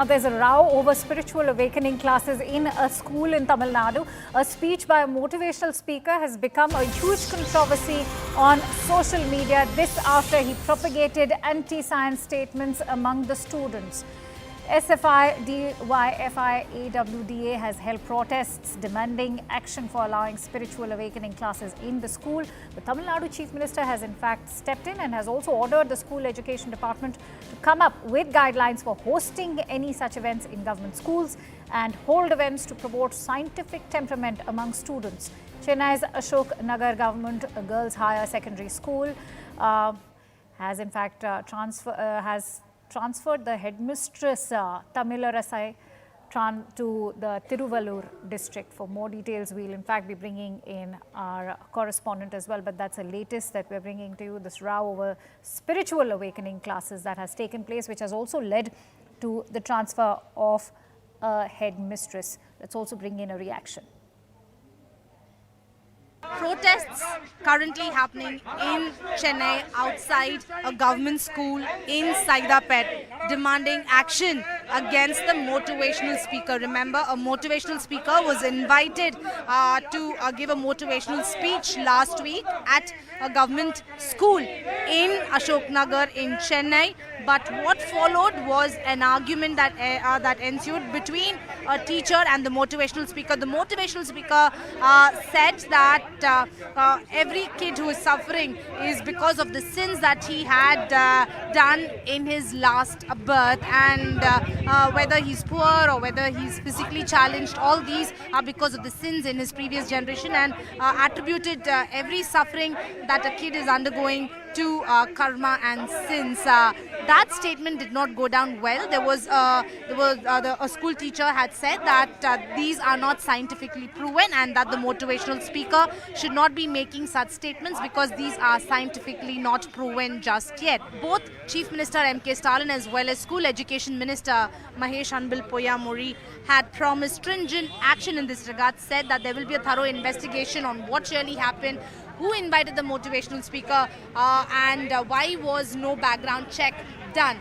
Now, there's a row over spiritual awakening classes in a school in Tamil Nadu. A speech by a motivational speaker has become a huge controversy on social media. This after he propagated anti-science statements among the students. SFI, DYFI, AWDA has held protests demanding action for allowing spiritual awakening classes in the school. The Tamil Nadu Chief Minister has in fact stepped in and has also ordered the school education department to come up with guidelines for hosting any such events in government schools and hold events to promote scientific temperament among students. Chennai's Ashok Nagar Government Girls Higher Secondary School has in fact transferred the headmistress Tamilarasai to the Tiruvallur district. For more details, we'll in fact be bringing in our correspondent as well, but that's the latest that we're bringing to you, this row over spiritual awakening classes that has taken place, which has also led to the transfer of a headmistress. Let's also bring in a reaction. Protests currently happening in Chennai outside a government school in Saidapet, demanding action against the motivational speaker. Remember, a motivational speaker was invited to give a motivational speech last week at a government school in Ashok Nagar in Chennai. But what followed was an argument that ensued between a teacher and the motivational speaker. The motivational speaker said that every kid who is suffering is because of the sins that he had done in his last birth, and whether he's poor or whether he's physically challenged, all these are because of the sins in his previous generation, and attributed every suffering that a kid is undergoing to karma and sins. That statement did not go down well. A school teacher had said that these are not scientifically proven and that the motivational speaker should not be making such statements because these are scientifically not proven just yet. Both Chief Minister M.K. Stalin as well as School Education Minister Mahesh Anbil Poyamuri had promised stringent action in this regard, said that there will be a thorough investigation on what really happened, who invited the motivational speaker, and why was no background check done.